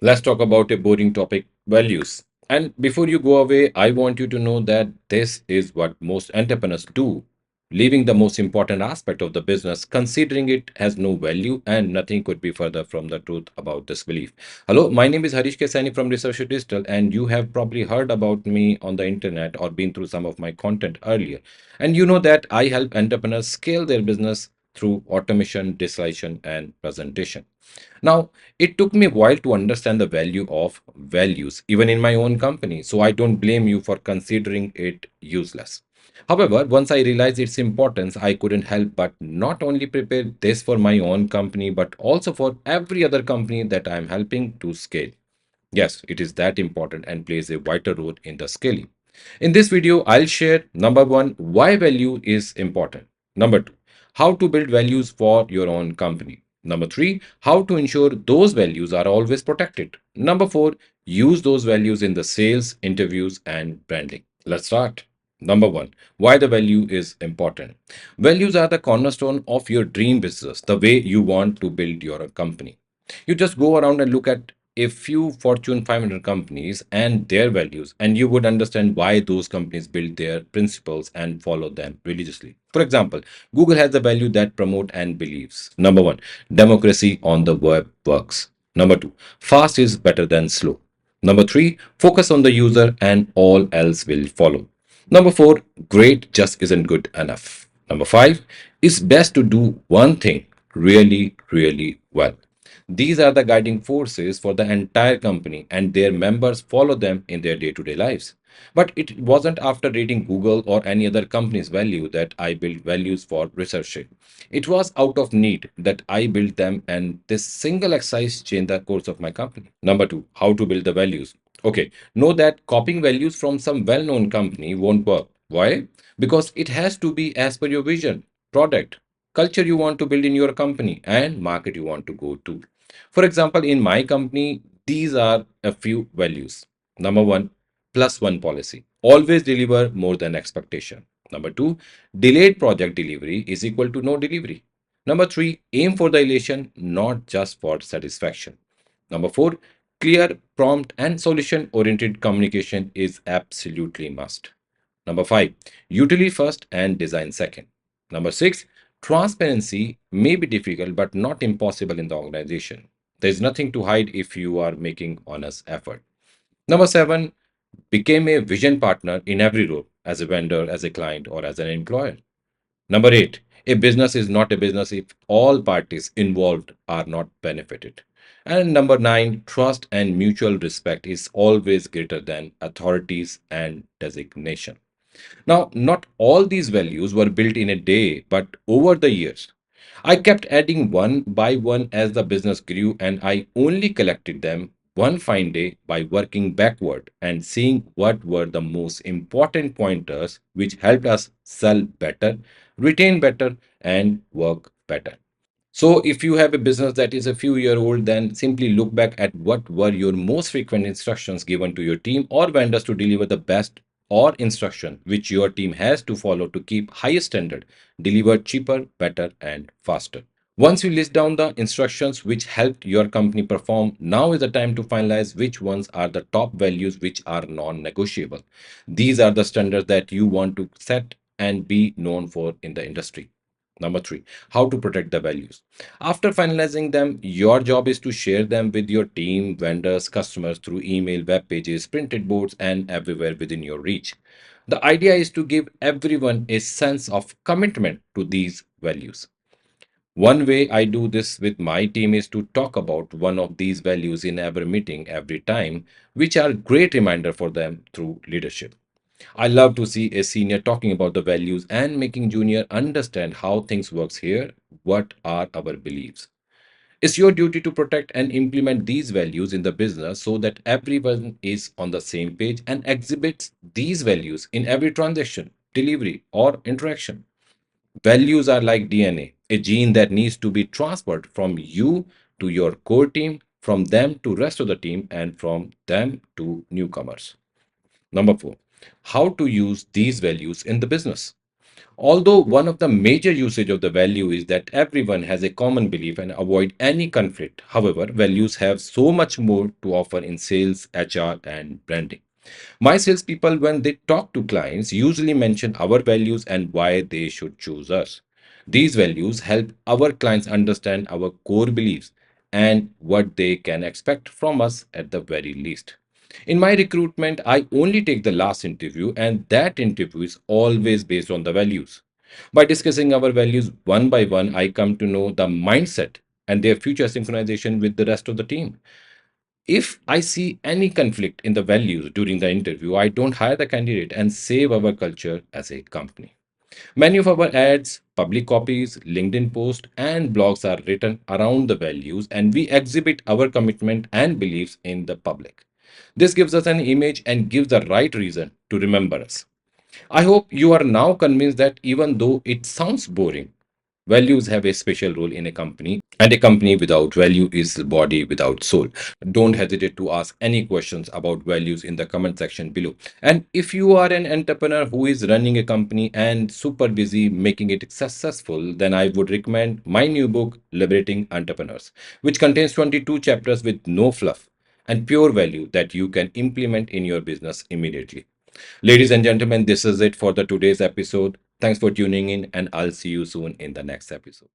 Let's talk about a boring topic, values. And before you go away, I want you to know that this is what most entrepreneurs do, leaving the most important aspect of the business, considering it has no value, and nothing could be further from the truth about this belief. Hello, my name is Harish Kesani from Research Digital, and you have probably heard about me on the internet or been through some of my content earlier. And you know that I help entrepreneurs scale their business through automation, digitalization, and presentation. Now, it took me a while to understand the value of values, even in my own company, so I don't blame you for considering it useless. However, once I realized its importance, I couldn't help but not only prepare this for my own company, but also for every other company that I am helping to scale. Yes, it is that important and plays a vital role in the scaling. In this video, I'll share number one, why value is important. Number two, how to build values for your own company. Number three, how to ensure those values are always protected. Number four, use those values in the sales, interviews, and branding. Let's start. Number one, why the value is important. Values are the cornerstone of your dream business, the way you want to build your company. You just go around and look at a few Fortune 500 companies and their values, and you would understand why those companies build their principles and follow them religiously. For example, Google has the value that promote and believes. Number one, democracy on the web works. Number two, fast is better than slow. Number three, focus on the user and all else will follow. Number four, great just isn't good enough. Number five, it's best to do one thing really, really well. These are the guiding forces for the entire company, and their members follow them in their day to day lives. But it wasn't after reading Google or any other company's value that I built values for research. It was out of need that I built them, and this single exercise changed the course of my company. Number two, how to build the values. Okay, know that copying values from some well known company won't work. Why? Because it has to be as per your vision, product, culture you want to build in your company, and market you want to go to. For example, in my company, these are a few values. Number one, plus one policy. Always deliver more than expectation. Number two, delayed project delivery is equal to no delivery. Number three, aim for the elation, not just for satisfaction. Number four, clear, prompt, and solution oriented communication is absolutely must. Number five, utility first and design second. Number six, transparency may be difficult but not impossible in the organization. There is nothing to hide if you are making honest effort. Number seven, became a vision partner in every role as a vendor, as a client, or as an employer. Number eight, a business is not a business if all parties involved are not benefited. And number nine, trust and mutual respect is always greater than authorities and designation. Now, not all these values were built in a day, but over the years. I kept adding one by one as the business grew, and I only collected them one fine day by working backward and seeing what were the most important pointers which helped us sell better, retain better, and work better. So, if you have a business that is a few year old, then simply look back at what were your most frequent instructions given to your team or vendors to deliver the best or instruction which your team has to follow to keep highest standard, deliver cheaper, better, and faster. Once you list down the instructions which helped your company perform, now is the time to finalize which ones are the top values which are non negotiable. These are the standards that you want to set and be known for in the industry. Number three, how to protect the values. After finalizing them, your job is to share them with your team, vendors, customers through email, web pages, printed boards, and everywhere within your reach. The idea is to give everyone a sense of commitment to these values. One way I do this with my team is to talk about one of these values in every meeting every time, which are great reminder for them through leadership. I love to see a senior talking about the values and making junior understand how things works here, what are our beliefs. It's your duty to protect and implement these values in the business so that everyone is on the same page and exhibits these values in every transaction, delivery, or interaction. Values are like DNA, a gene that needs to be transferred from you to your core team, from them to rest of the team, and from them to newcomers. Number four, how to use these values in the business. Although one of the major usage of the value is that everyone has a common belief and avoid any conflict. However, values have so much more to offer in sales, HR, and branding. My salespeople, when they talk to clients, usually mention our values and why they should choose us. These values help our clients understand our core beliefs and what they can expect from us at the very least. In my recruitment, I only take the last interview, and that interview is always based on the values. By discussing our values one by one, I come to know the mindset and their future synchronization with the rest of the team. If I see any conflict in the values during the interview, I don't hire the candidate and save our culture as a company. Many of our ads, public copies, LinkedIn posts, and blogs are written around the values, and we exhibit our commitment and beliefs in the public. This gives us an image and gives the right reason to remember us. I hope you are now convinced that even though it sounds boring, values have a special role in a company, and a company without value is a body without soul. Don't hesitate to ask any questions about values in the comment section below. And if you are an entrepreneur who is running a company and super busy making it successful, then I would recommend my new book, Liberating Entrepreneurs, which contains 22 chapters with no fluff and pure value that you can implement in your business immediately. Ladies and gentlemen, this is it for the today's episode. Thanks for tuning in, and I'll see you soon in the next episode.